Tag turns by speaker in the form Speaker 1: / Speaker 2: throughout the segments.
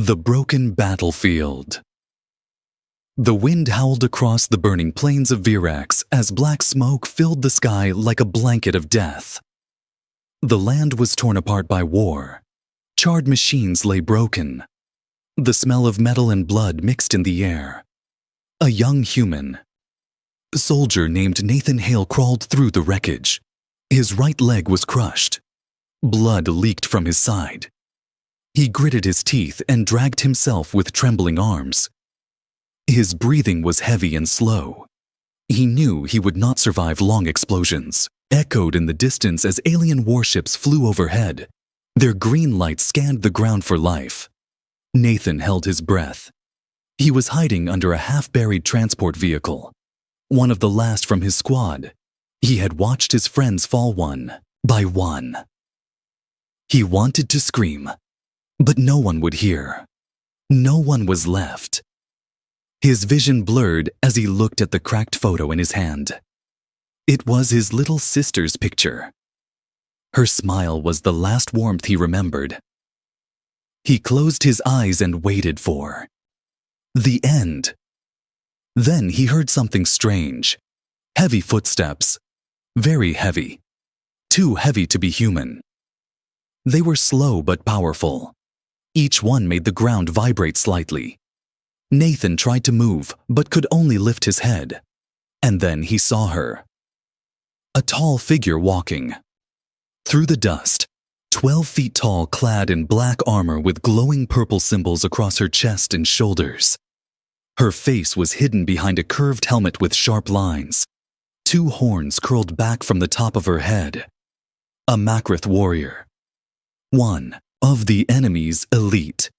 Speaker 1: The broken battlefield. The wind howled across the burning plains of Virax as black smoke filled the sky like a blanket of death. The land was torn apart by war. Charred machines lay broken. The smell of metal and blood mixed in the air. A young human, soldier named Nathan Hale crawled through the wreckage. His right leg was crushed. Blood leaked from his side. He gritted his teeth and dragged himself with trembling arms. His breathing was heavy and slow. He knew he would not survive long explosions, echoed in the distance as alien warships flew overhead. Their green light scanned the ground for life. Nathan held his breath. He was hiding under a half-buried transport vehicle, one of the last from his squad. He had watched his friends fall one by one. He wanted to scream, but no one would hear. No one was left. His vision blurred as he looked at the cracked photo in his hand. It was his little sister's picture. Her smile was the last warmth he remembered. He closed his eyes and waited for the end. Then he heard something strange. Heavy footsteps. Very heavy. Too heavy to be human. They were slow but powerful. Each one made the ground vibrate slightly. Nathan tried to move, but could only lift his head. And then he saw her. A tall figure walking. Through the dust, 12 feet tall, clad in black armor with glowing purple symbols across her chest and shoulders. Her face was hidden behind a curved helmet with sharp lines. 2 horns curled back from the top of her head. A Makrith warrior. One of the enemy's elite.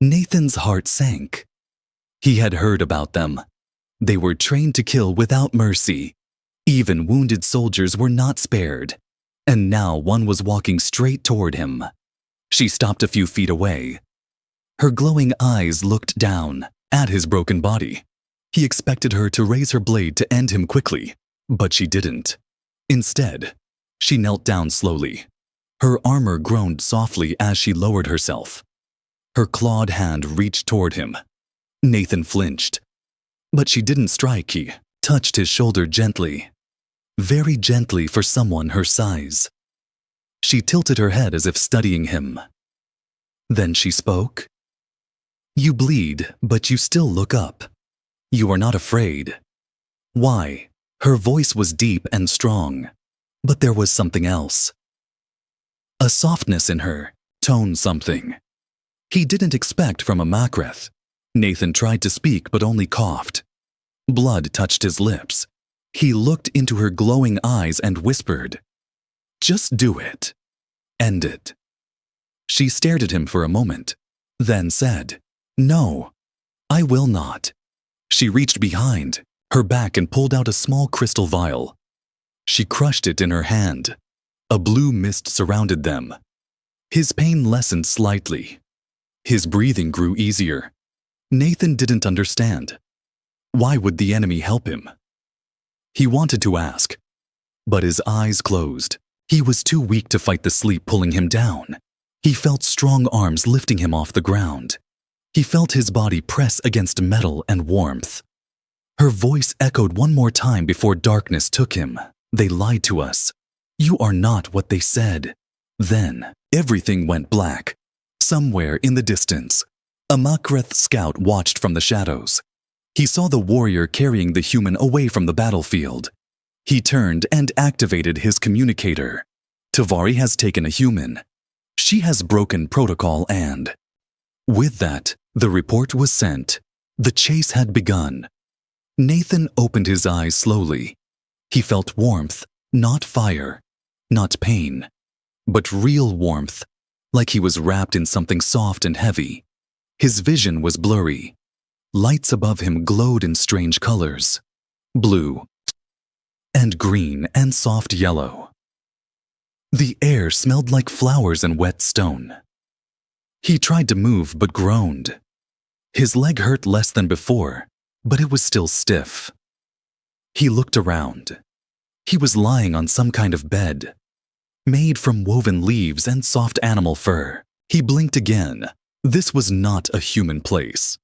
Speaker 1: Nathan's heart sank. He had heard about them. They were trained to kill without mercy. Even wounded soldiers were not spared. And now one was walking straight toward him. She stopped a few feet away. Her glowing eyes looked down at his broken body. He expected her to raise her blade to end him quickly, but she didn't. Instead, she knelt down slowly. Her armor groaned softly as she lowered herself. Her clawed hand reached toward him. Nathan flinched. But she didn't strike. He touched his shoulder gently. Very gently for someone her size. She tilted her head as if studying him. Then she spoke. "You bleed, but you still look up. You are not afraid." Why? Her voice was deep and strong. But there was something else. A softness in her, tone something. He didn't expect from a Makrith. Nathan tried to speak but only coughed. Blood touched his lips. He looked into her glowing eyes and whispered, "Just do it. End it." She stared at him for a moment, then said, "No, I will not." She reached behind her back and pulled out a small crystal vial. She crushed it in her hand. A blue mist surrounded them. His pain lessened slightly. His breathing grew easier. Nathan didn't understand. Why would the enemy help him? He wanted to ask, but his eyes closed. He was too weak to fight the sleep pulling him down. He felt strong arms lifting him off the ground. He felt his body press against metal and warmth. Her voice echoed one more time before darkness took him. "They lied to us. You are not what they said." Then everything went black. Somewhere in the distance, a Makrith scout watched from the shadows. He saw the warrior carrying the human away from the battlefield. He turned and activated his communicator. "Tavari has taken a human. She has broken protocol and..." With that, the report was sent. The chase had begun. Nathan opened his eyes slowly. He felt warmth, not fire, not pain, but real warmth, like he was wrapped in something soft and heavy. His vision was blurry. Lights above him glowed in strange colors. Blue, and green, and soft yellow. The air smelled like flowers and wet stone. He tried to move but groaned. His leg hurt less than before, but it was still stiff. He looked around. He was lying on some kind of bed, made from woven leaves and soft animal fur. He blinked again. This was not a human place.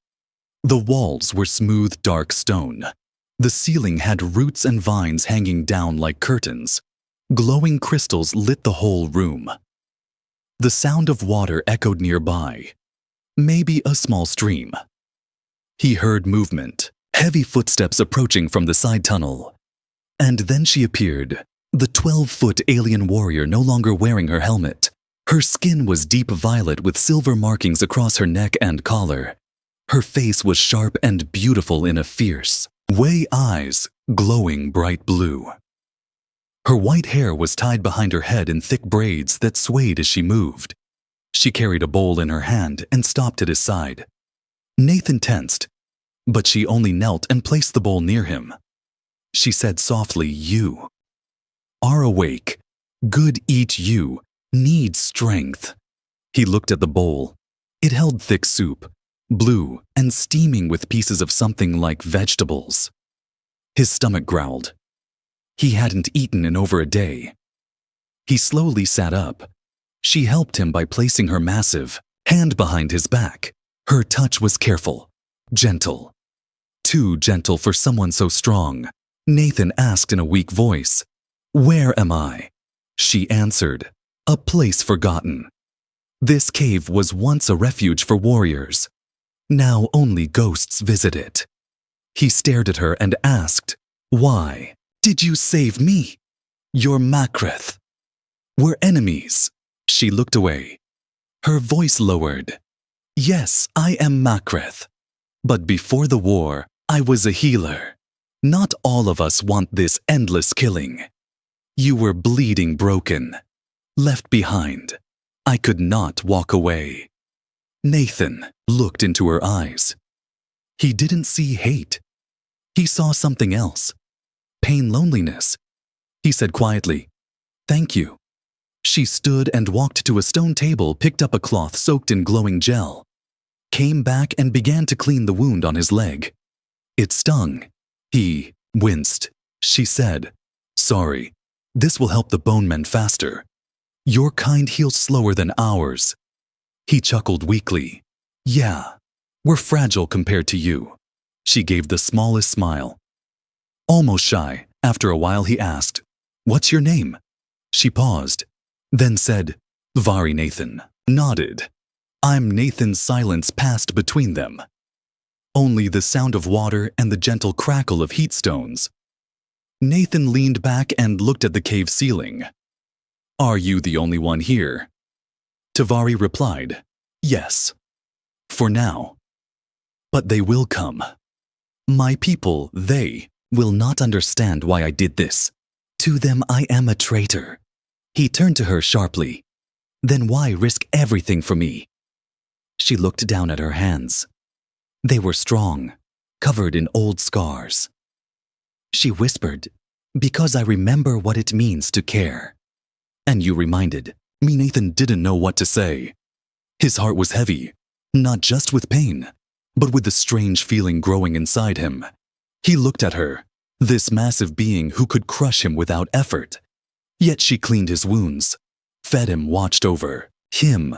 Speaker 1: The walls were smooth, dark stone. The ceiling had roots and vines hanging down like curtains. Glowing crystals lit the whole room. The sound of water echoed nearby, maybe a small stream. He heard movement, heavy footsteps approaching from the side tunnel. And then she appeared, the 12-foot alien warrior no longer wearing her helmet. Her skin was deep violet with silver markings across her neck and collar. Her face was sharp and beautiful in a fierce, Wei eyes glowing bright blue. Her white hair was tied behind her head in thick braids that swayed as she moved. She carried a bowl in her hand and stopped at his side. Nathan tensed, but she only knelt and placed the bowl near him. She said softly, "You are awake. Good eat you. Need strength." He looked at the bowl. It held thick soup, blue and steaming with pieces of something like vegetables. His stomach growled. He hadn't eaten in over a day. He slowly sat up. She helped him by placing her massive hand behind his back. Her touch was careful, gentle. Too gentle for someone so strong. Nathan asked in a weak voice, "Where am I?" She answered, "A place forgotten." This cave was once a refuge for warriors. Now only ghosts visit it. He stared at her and asked, "Why did you save me? You're Makreth. We're enemies." She looked away. Her voice lowered. "Yes, I am Makreth. But before the war, I was a healer. Not all of us want this endless killing. You were bleeding broken, left behind. I could not walk away." Nathan looked into her eyes. He didn't see hate. He saw something else. Pain, loneliness. He said quietly, "Thank you." She stood and walked to a stone table, picked up a cloth soaked in glowing gel, came back and began to clean the wound on his leg. It stung. He winced. She said, "Sorry, this will help the bone mend faster. Your kind heals slower than ours." He chuckled weakly. "Yeah, we're fragile compared to you." She gave the smallest smile. Almost shy, after a while he asked, "What's your name?" She paused, then said, "Vari Nathan," nodded. I'm Nathan's silence passed between them. Only the sound of water and the gentle crackle of heat stones. Nathan leaned back and looked at the cave ceiling. "Are you the only one here?" Tavari replied, "Yes. For now. But they will come. My people, they will not understand why I did this. To them I am a traitor." He turned to her sharply. "Then why risk everything for me?" She looked down at her hands. They were strong, covered in old scars. She whispered, "Because I remember what it means to care." "And you reminded me." Nathan didn't know what to say. His heart was heavy, not just with pain, but with the strange feeling growing inside him. He looked at her, this massive being who could crush him without effort. Yet she cleaned his wounds, fed him, watched over him.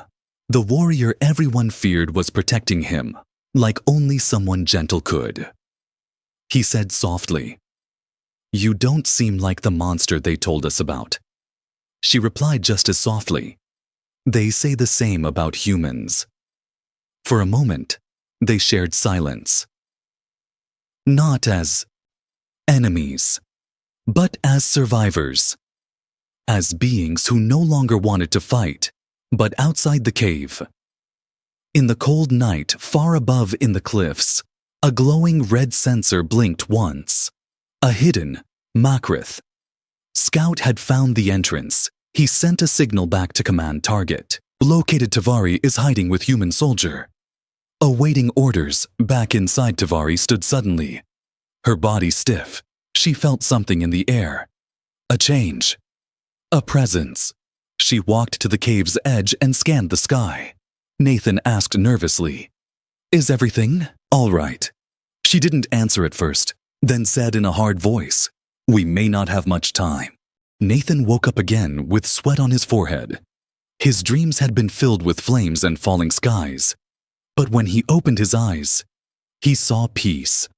Speaker 1: The warrior everyone feared was protecting him, like only someone gentle could. He said softly, "You don't seem like the monster they told us about." She replied just as softly, "They say the same about humans." For a moment, they shared silence. Not as enemies, but as survivors. As beings who no longer wanted to fight, but outside the cave. In the cold night, far above in the cliffs, a glowing red sensor blinked once. A hidden Makreth. Scout had found the entrance. He sent a signal back to command target. Located. Tavari is hiding with human soldier. Awaiting orders, back inside. Tavari stood suddenly. Her body stiff. She felt something in the air. A change. A presence. She walked to the cave's edge and scanned the sky. Nathan asked nervously, "Is everything all right?" She didn't answer at first, then said in a hard voice, "We may not have much time." Nathan woke up again with sweat on his forehead. His dreams had been filled with flames and falling skies. But when he opened his eyes, he saw peace.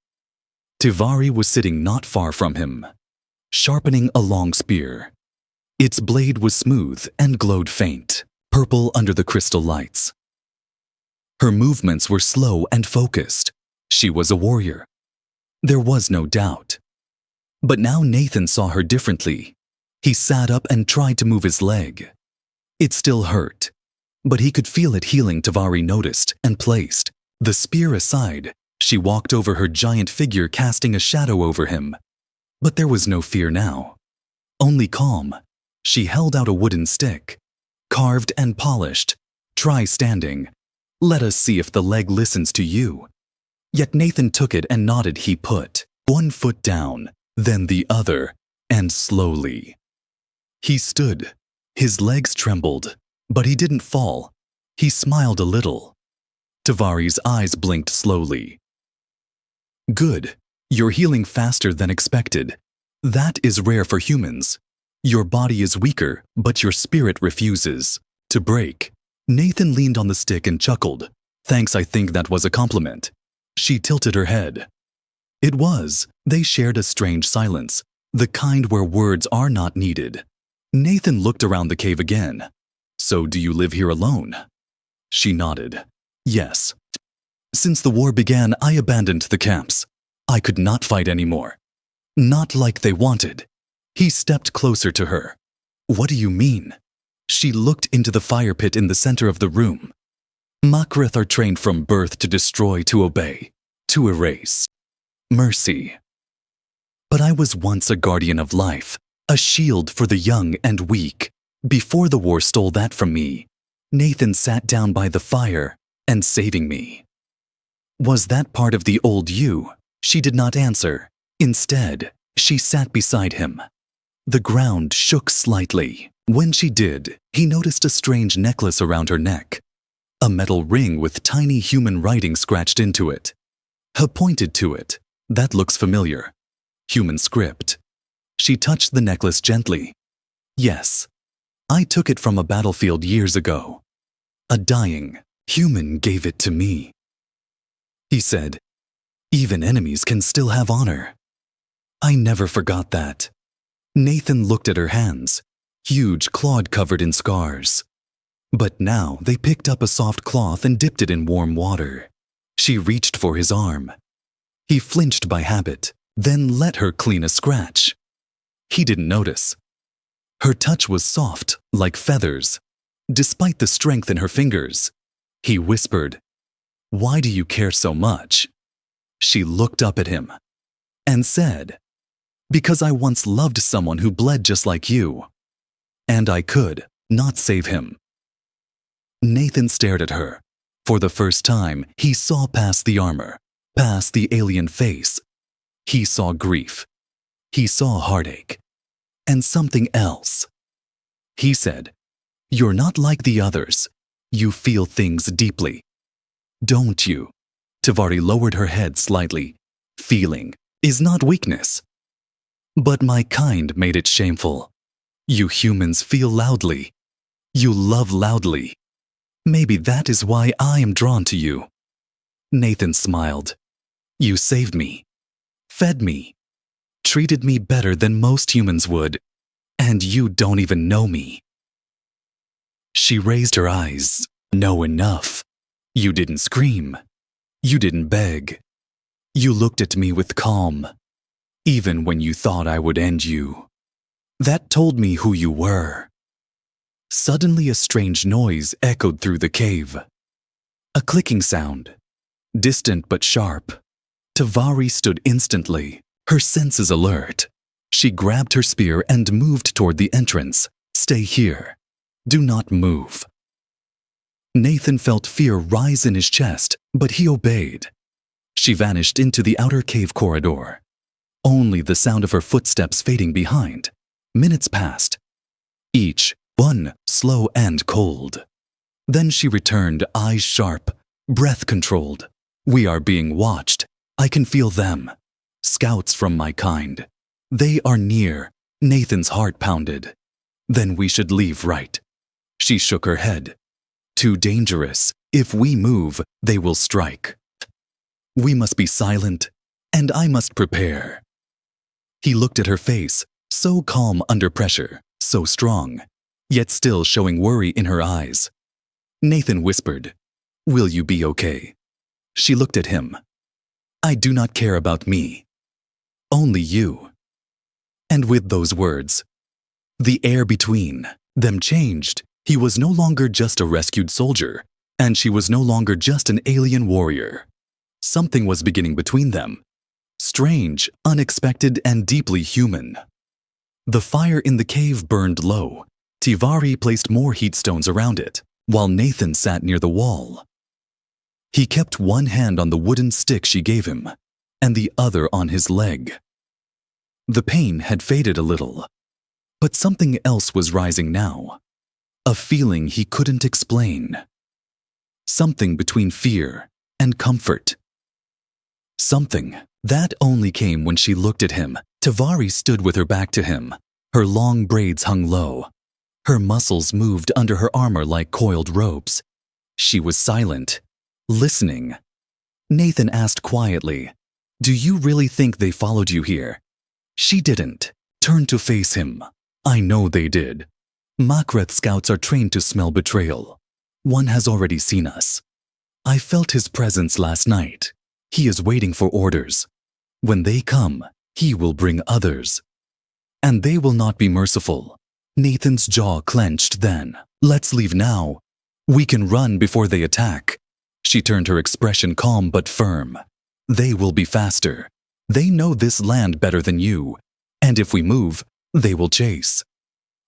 Speaker 1: Tivari was sitting not far from him, sharpening a long spear. Its blade was smooth and glowed faint, purple under the crystal lights. Her movements were slow and focused. She was a warrior. There was no doubt. But now Nathan saw her differently. He sat up and tried to move his leg. It still hurt, but he could feel it healing. Tivari noticed and placed the spear aside. She walked over her giant figure, casting a shadow over him. But there was no fear now, only calm. She held out a wooden stick, carved and polished. Try standing. Let us see if the leg listens to you. Yet Nathan took it and nodded. He put one foot down, then the other, and slowly. He stood. His legs trembled, but he didn't fall. He smiled a little. Tivari's eyes blinked slowly. Good. You're healing faster than expected. That is rare for humans. Your body is weaker, but your spirit refuses to break. Nathan leaned on the stick and chuckled. Thanks, I think that was a compliment. She tilted her head. It was. They shared a strange silence, the kind where words are not needed. Nathan looked around the cave again. So do you live here alone? She nodded. Yes. Since the war began, I abandoned the camps. I could not fight anymore. Not like they wanted. He stepped closer to her. What do you mean? She looked into the fire pit in the center of the room. Makrith are trained from birth to destroy, to obey, to erase. Mercy. But I was once a guardian of life, a shield for the young and weak. Before the war stole that from me, Nathan sat down by the fire and saving me. Was that part of the old you? She did not answer. Instead, she sat beside him. The ground shook slightly. When she did, he noticed a strange necklace around her neck. A metal ring with tiny human writing scratched into it. He pointed to it. That looks familiar. Human script. She touched the necklace gently. Yes. I took it from a battlefield years ago. A dying human gave it to me. He said, even enemies can still have honor. I never forgot that. Nathan looked at her hands, huge, clawed, covered in scars. But now they picked up a soft cloth and dipped it in warm water. She reached for his arm. He flinched by habit, then let her clean a scratch. He didn't notice. Her touch was soft, like feathers, despite the strength in her fingers. He whispered, "Why do you care so much?" She looked up at him and said, "Because I once loved someone who bled just like you. And I could not save him." Nathan stared at her. For the first time, he saw past the armor, past the alien face. He saw grief. He saw heartache. And something else. He said, "You're not like the others. You feel things deeply. Don't you?" Tivari lowered her head slightly. Feeling is not weakness. But my kind made it shameful. You humans feel loudly. You love loudly. Maybe that is why I am drawn to you. Nathan smiled. You saved me, fed me, treated me better than most humans would, and you don't even know me. She raised her eyes. No, enough. You didn't scream. You didn't beg. You looked at me with calm, even when you thought I would end you. That told me who you were. Suddenly a strange noise echoed through the cave. A clicking sound, distant but sharp. Tivari stood instantly, her senses alert. She grabbed her spear and moved toward the entrance. Stay here. Do not move. Nathan felt fear rise in his chest, but he obeyed. She vanished into the outer cave corridor. Only the sound of her footsteps fading behind. Minutes passed. Each one slow and cold. Then she returned, eyes sharp, breath controlled. We are being watched. I can feel them. Scouts from my kind. They are near. Nathan's heart pounded. Then we should leave, right? She shook her head. Too dangerous. If we move, they will strike. We must be silent, and I must prepare." He looked at her face, so calm under pressure, so strong, yet still showing worry in her eyes. Nathan whispered, "Will you be okay?" She looked at him. "I do not care about me. Only you." And with those words, the air between them changed. He was no longer just a rescued soldier, and she was no longer just an alien warrior. Something was beginning between them. Strange, unexpected, and deeply human. The fire in the cave burned low. Tivari placed more heat stones around it, while Nathan sat near the wall. He kept one hand on the wooden stick she gave him, and the other on his leg. The pain had faded a little, but something else was rising now. A feeling he couldn't explain. Something between fear and comfort. Something that only came when she looked at him. Tivari stood with her back to him. Her long braids hung low. Her muscles moved under her armor like coiled ropes. She was silent, listening. Nathan asked quietly, "Do you really think they followed you here?" She didn't. Turned to face him. "I know they did. Makreth scouts are trained to smell betrayal. One has already seen us. I felt his presence last night. He is waiting for orders. When they come, he will bring others. And they will not be merciful." Nathan's jaw clenched then. "Let's leave now. We can run before they attack." She turned her expression calm but firm. "They will be faster. They know this land better than you. And if we move, they will chase."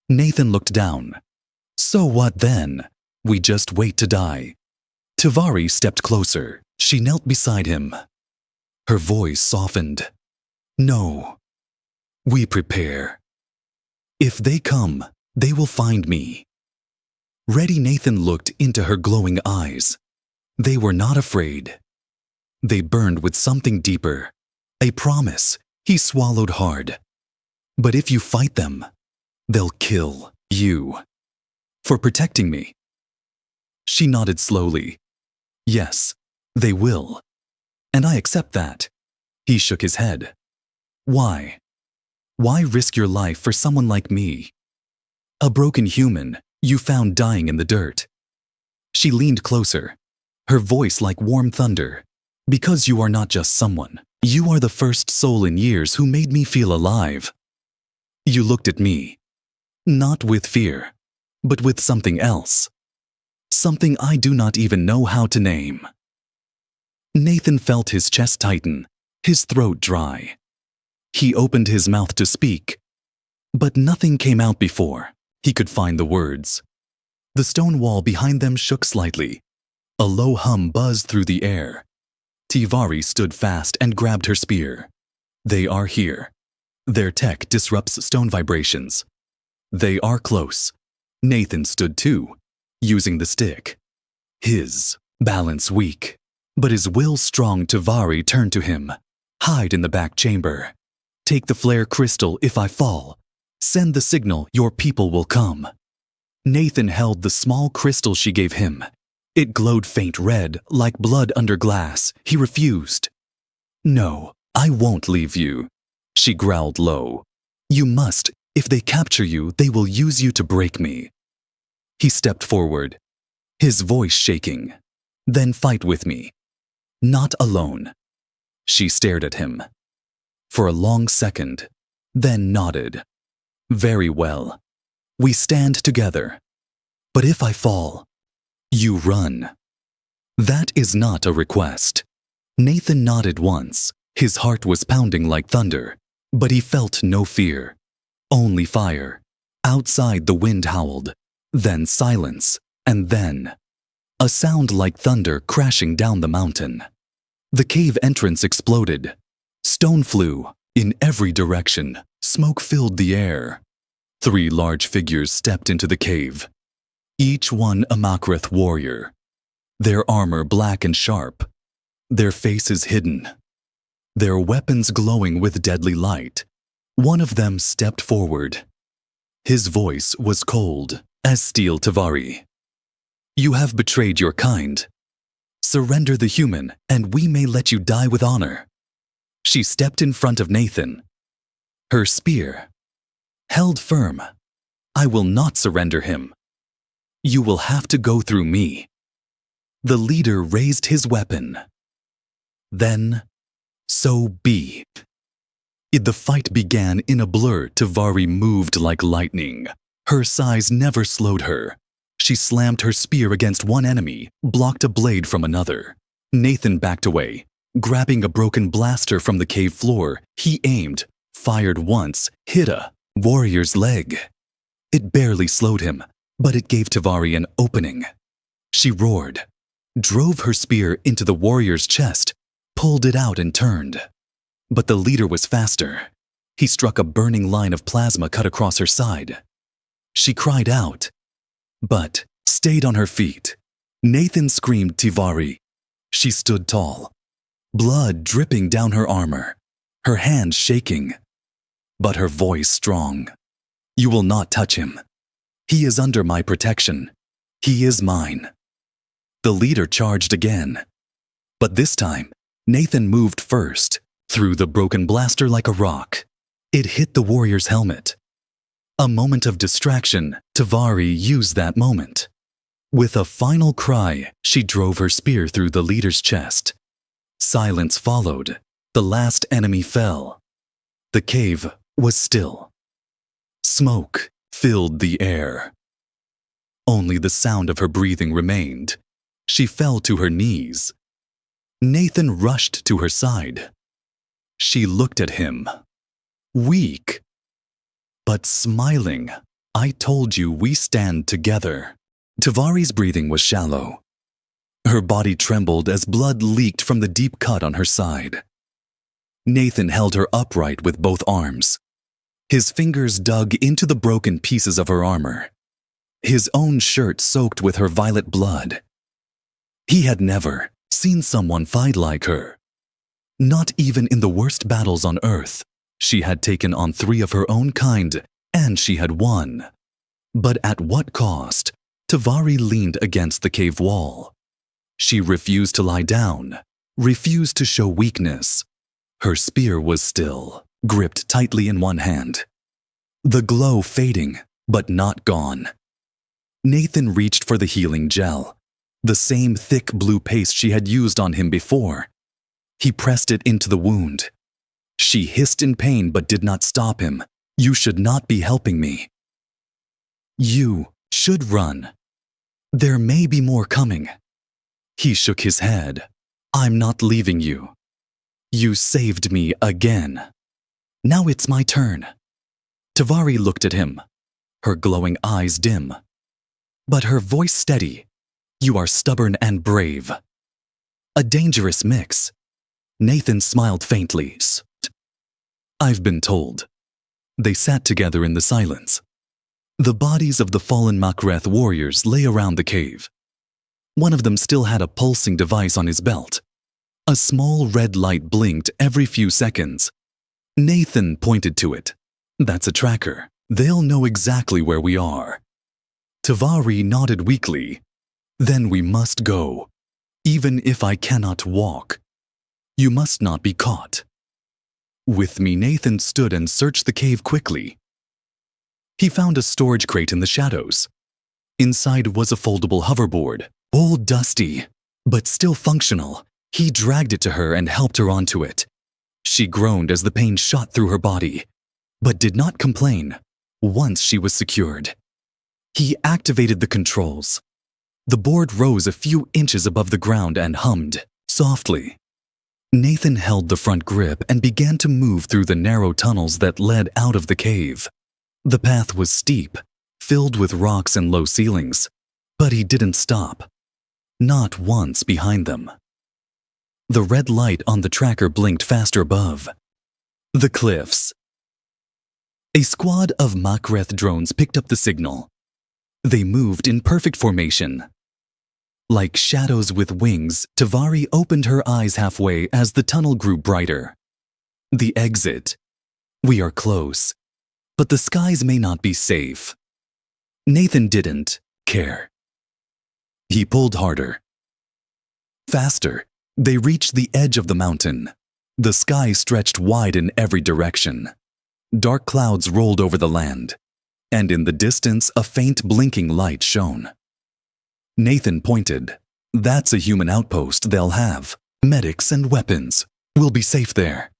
Speaker 1: Nathan looked down. "So what then? We just wait to die." Tivari stepped closer. She knelt beside him. Her voice softened. "No. We prepare. If they come, they will find me." Ready, Nathan looked into her glowing eyes. They were not afraid. They burned with something deeper. A promise. He swallowed hard. "But if you fight them, they'll kill you. For protecting me." She nodded slowly. "Yes, they will. And I accept that." He shook his head. "Why? Why risk your life for someone like me? A broken human you found dying in the dirt." She leaned closer, her voice like warm thunder. "Because you are not just someone. You are the first soul in years who made me feel alive. You looked at me, not with fear, but with something else. Something I do not even know how to name." Nathan felt his chest tighten, his throat dry. He opened his mouth to speak, but nothing came out before he could find the words. The stone wall behind them shook slightly. A low hum buzzed through the air. Tivari stood fast and grabbed her spear. They are here. Their tech disrupts stone vibrations. They are close. Nathan stood too, using the stick. His balance weak, but his will strong. Tivari turned to him. "Hide in the back chamber. Take the flare crystal if I fall. Send the signal, your people will come." Nathan held the small crystal she gave him. It glowed faint red, like blood under glass. He refused. "No, I won't leave you," she growled low. "You must. If they capture you, they will use you to break me." He stepped forward, his voice shaking. "Then fight with me. Not alone." She stared at him for a long second, then nodded. "Very well. We stand together. But if I fall, you run." That is not a request. Nathan nodded once. His heart was pounding like thunder, but he felt no fear. Only fire. Outside the wind howled, then silence, and then a sound like thunder crashing down the mountain. The cave entrance exploded. Stone flew in every direction. Smoke filled the air. 3 large figures stepped into the cave, each one a Makreth warrior, their armor black and sharp, their faces hidden, their weapons glowing with deadly light. One of them stepped forward. His voice was cold as steel. "Tivari, you have betrayed your kind. Surrender the human, and we may let you die with honor. She stepped in front of Nathan. Her spear held firm. I will not surrender him. You will have to go through me. The leader raised his weapon. Then, so be. The fight began in a blur. Tavari moved like lightning. Her size never slowed her. She slammed her spear against one enemy, blocked a blade from another. Nathan backed away. Grabbing a broken blaster from the cave floor, he aimed, fired once, hit a warrior's leg. It barely slowed him, but it gave Tavari an opening. She roared, drove her spear into the warrior's chest, pulled it out and turned. But the leader was faster. He struck a burning line of plasma cut across her side. She cried out, but stayed on her feet. Nathan screamed Tavari. She stood tall, blood dripping down her armor, her hands shaking, but her voice strong. You will not touch him. He is under my protection. He is mine. The leader charged again. But this time, Nathan moved first, threw the broken blaster like a rock. It hit the warrior's helmet. A moment of distraction, Tavari used that moment. With a final cry, she drove her spear through the leader's chest. Silence followed. The last enemy fell. The cave was still. Smoke filled the air. Only the sound of her breathing remained. She fell to her knees. Nathan rushed to her side. She looked at him, weak, but smiling. I told you we stand together. Tavari's breathing was shallow. Her body trembled as blood leaked from the deep cut on her side. Nathan held her upright with both arms. His fingers dug into the broken pieces of her armor. His own shirt soaked with her violet blood. He had never seen someone fight like her. Not even in the worst battles on Earth. She had taken on 3 of her own kind, and she had won. But at what cost? Tavari leaned against the cave wall. She refused to lie down, refused to show weakness. Her spear was still, gripped tightly in one hand. The glow fading, but not gone. Nathan reached for the healing gel, the same thick blue paste she had used on him before. He pressed it into the wound. She hissed in pain but did not stop him. You should not be helping me. You should run. There may be more coming. He shook his head. I'm not leaving you. You saved me again. Now it's my turn. Tavari looked at him, her glowing eyes dim, but her voice steady. You are stubborn and brave. A dangerous mix. Nathan smiled faintly. I've been told. They sat together in the silence. The bodies of the fallen Makreth warriors lay around the cave. One of them still had a pulsing device on his belt. A small red light blinked every few seconds. Nathan pointed to it. That's a tracker. They'll know exactly where we are. Tavari nodded weakly. Then we must go. Even if I cannot walk. You must not be caught. With me, Nathan stood and searched the cave quickly. He found a storage crate in the shadows. Inside was a foldable hoverboard, old, dusty, but still functional. He dragged it to her and helped her onto it. She groaned as the pain shot through her body, but did not complain once she was secured. He activated the controls. The board rose a few inches above the ground and hummed softly. Nathan held the front grip and began to move through the narrow tunnels that led out of the cave. The path was steep, filled with rocks and low ceilings, but he didn't stop. Not once behind them. The red light on the tracker blinked faster above. The cliffs. A squad of Makreth drones picked up the signal. They moved in perfect formation. Like shadows with wings, Tavari opened her eyes halfway as the tunnel grew brighter. The exit. We are close, but the skies may not be safe. Nathan didn't care. He pulled harder. Faster, they reached the edge of the mountain. The sky stretched wide in every direction. Dark clouds rolled over the land, and in the distance a faint blinking light shone. Nathan pointed. That's a human outpost they'll have. Medics and weapons. We'll be safe there.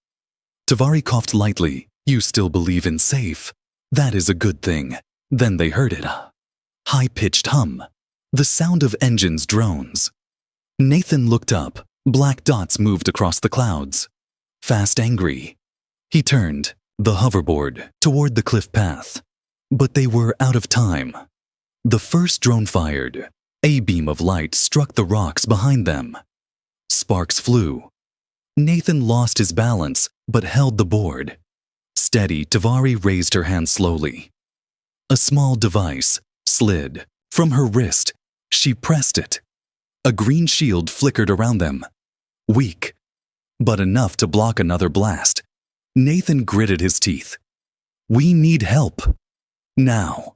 Speaker 1: Tavari coughed lightly. You still believe in safe. That is a good thing. Then they heard it. High-pitched hum. The sound of engines' drones. Nathan looked up. Black dots moved across the clouds. Fast, angry. He turned, the hoverboard, toward the cliff path. But they were out of time. The first drone fired. A beam of light struck the rocks behind them. Sparks flew. Nathan lost his balance, but held the board. Steady, Tavari raised her hand slowly. A small device slid from her wrist. She pressed it. A green shield flickered around them. Weak, but enough to block another blast. Nathan gritted his teeth. We need help. Now.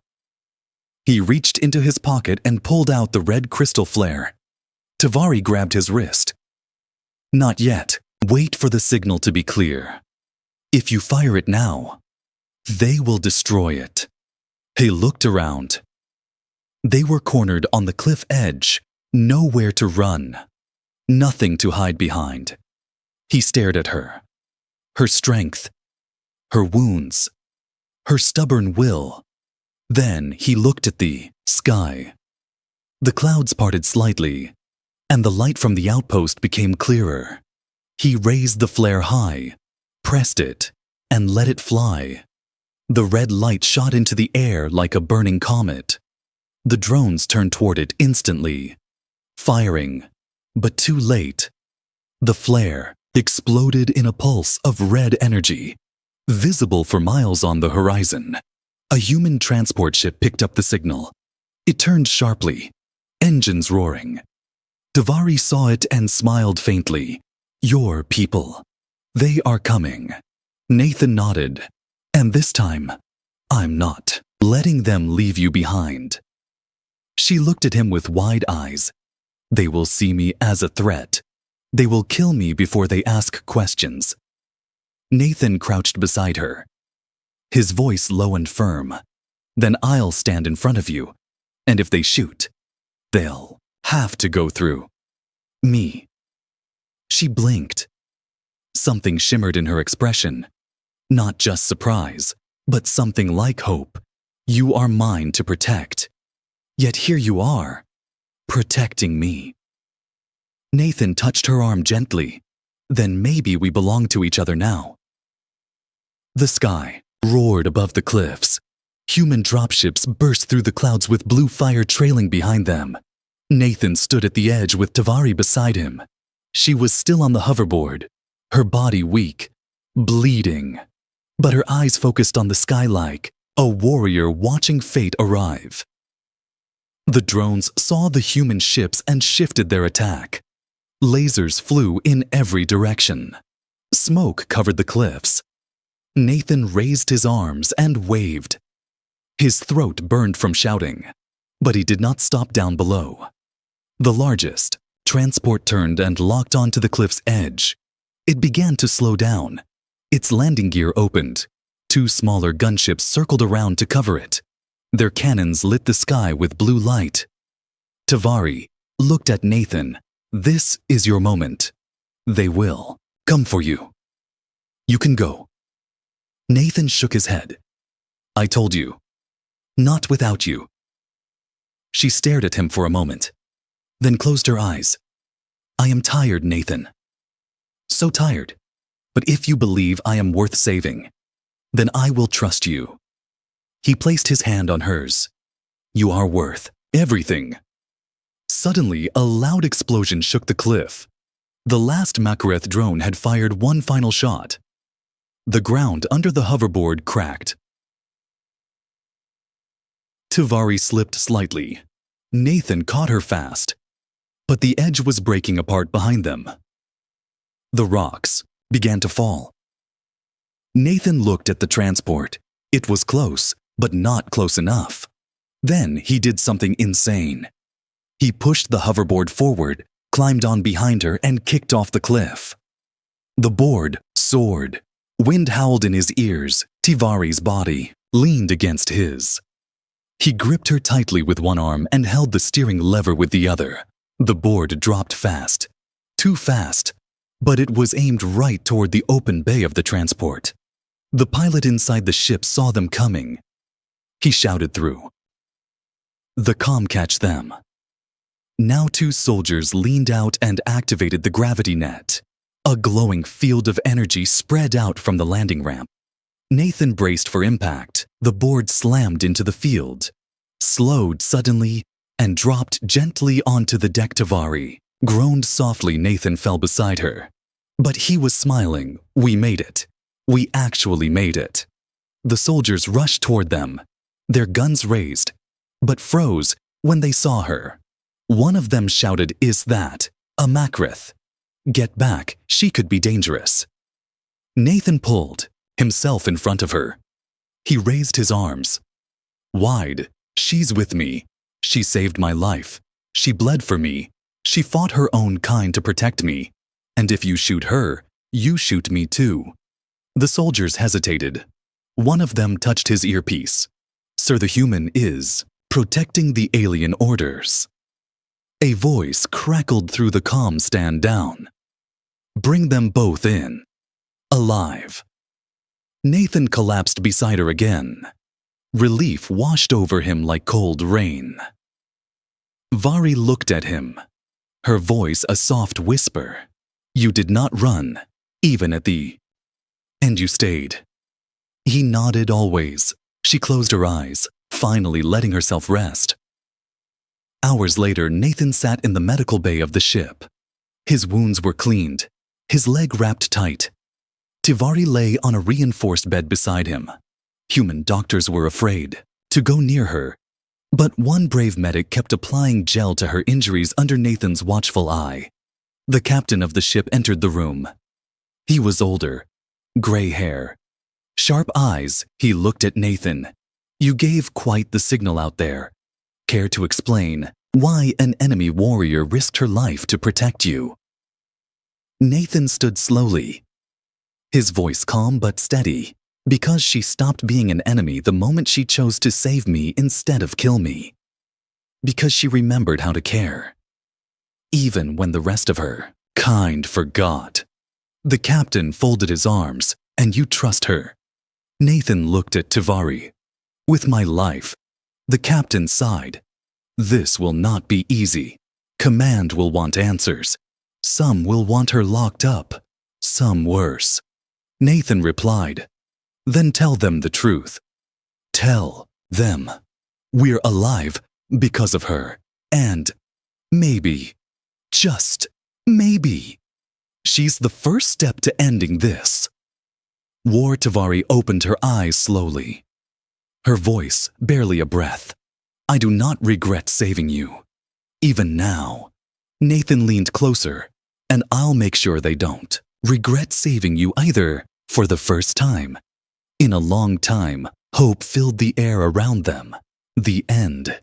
Speaker 1: He reached into his pocket and pulled out the red crystal flare. Tavari grabbed his wrist. Not yet. Wait for the signal to be clear. If you fire it now, they will destroy it. He looked around. They were cornered on the cliff edge, nowhere to run, nothing to hide behind. He stared at her. Her strength, her wounds, her stubborn will. Then he looked at the sky. The clouds parted slightly, and the light from the outpost became clearer. He raised the flare high, pressed it, and let it fly. The red light shot into the air like a burning comet. The drones turned toward it instantly, firing, but too late. The flare exploded in a pulse of red energy, visible for miles on the horizon. A human transport ship picked up the signal. It turned sharply, engines roaring. Tavari saw it and smiled faintly. Your people. They are coming. Nathan nodded. And this time, I'm not letting them leave you behind. She looked at him with wide eyes. They will see me as a threat. They will kill me before they ask questions. Nathan crouched beside her, his voice low and firm. Then I'll stand in front of you, and if they shoot, they'll have to go through me. She blinked. Something shimmered in her expression. Not just surprise, but something like hope. You are mine to protect. Yet here you are, protecting me. Nathan touched her arm gently. Then maybe we belong to each other now. The sky roared above the cliffs. Human dropships burst through the clouds with blue fire trailing behind them. Nathan stood at the edge with Tavari beside him. She was still on the hoverboard, her body weak, bleeding, but her eyes focused on the sky like a warrior watching fate arrive. The drones saw the human ships and shifted their attack. Lasers flew in every direction. Smoke covered the cliffs. Nathan raised his arms and waved. His throat burned from shouting, but he did not stop down below. The largest transport turned and locked onto the cliff's edge. It began to slow down. Its landing gear opened. Two smaller gunships circled around to cover it. Their cannons lit the sky with blue light. Tavari looked at Nathan. This is your moment. They will come for you. You can go. Nathan shook his head. I told you. Not without you. She stared at him for a moment, then closed her eyes. I am tired, Nathan. So tired. But if you believe I am worth saving, then I will trust you. He placed his hand on hers. You are worth everything. Suddenly, a loud explosion shook the cliff. The last Makareth drone had fired one final shot. The ground under the hoverboard cracked. Tavari slipped slightly. Nathan caught her fast, but the edge was breaking apart behind them. The rocks began to fall. Nathan looked at the transport. It was close, but not close enough. Then he did something insane. He pushed the hoverboard forward, climbed on behind her and kicked off the cliff. The board soared. Wind howled in his ears. Tivari's body leaned against his. He gripped her tightly with one arm and held the steering lever with the other. The board dropped fast. Too fast, but it was aimed right toward the open bay of the transport. The pilot inside the ship saw them coming. He shouted through the comm, "Catch them." Now 2 soldiers leaned out and activated the gravity net. A glowing field of energy spread out from the landing ramp. Nathan braced for impact. The board slammed into the field, slowed suddenly, and dropped gently onto the deck. Tivari groaned softly. Nathan fell beside her. But he was smiling. "We made it. We actually made it." The soldiers rushed toward them, their guns raised, but froze when they saw her. One of them shouted, "Is that a Makrith? Get back, she could be dangerous." Nathan pulled himself in front of her. He raised his arms wide. "She's with me. She saved my life. She bled for me. She fought her own kind to protect me. And if you shoot her, you shoot me too." The soldiers hesitated. One of them touched his earpiece. "Sir, the human is protecting the alien orders." A voice crackled through the comm. "Stand down. Bring them both in. Alive." Nathan collapsed beside her again. Relief washed over him like cold rain. Vari looked at him, her voice a soft whisper. "You did not run, even at the end you stayed." He nodded always. She closed her eyes, finally letting herself rest. Hours later, Nathan sat in the medical bay of the ship. His wounds were cleaned, his leg wrapped tight. Tivari lay on a reinforced bed beside him. Human doctors were afraid to go near her, but one brave medic kept applying gel to her injuries under Nathan's watchful eye. The captain of the ship entered the room. He was older, gray hair, sharp eyes. He looked at Nathan. "You gave quite the signal out there. Care to explain why an enemy warrior risked her life to protect you?" Nathan stood slowly, his voice calm but steady. "Because she stopped being an enemy the moment she chose to save me instead of kill me. Because she remembered how to care, even when the rest of her kind forgot." The captain folded his arms. "And you trust her?" Nathan looked at Tivari. "With my life." The captain sighed. "This will not be easy. Command will want answers. Some will want her locked up, some worse." Nathan replied, "Then tell them the truth. Tell them we're alive because of her. And maybe, just maybe, she's the first step to ending this war." Tivari opened her eyes slowly, her voice barely a breath. "I do not regret saving you, even now." Nathan leaned closer. "And I'll make sure they don't regret saving you either." For the first time in a long time, hope filled the air around them. The end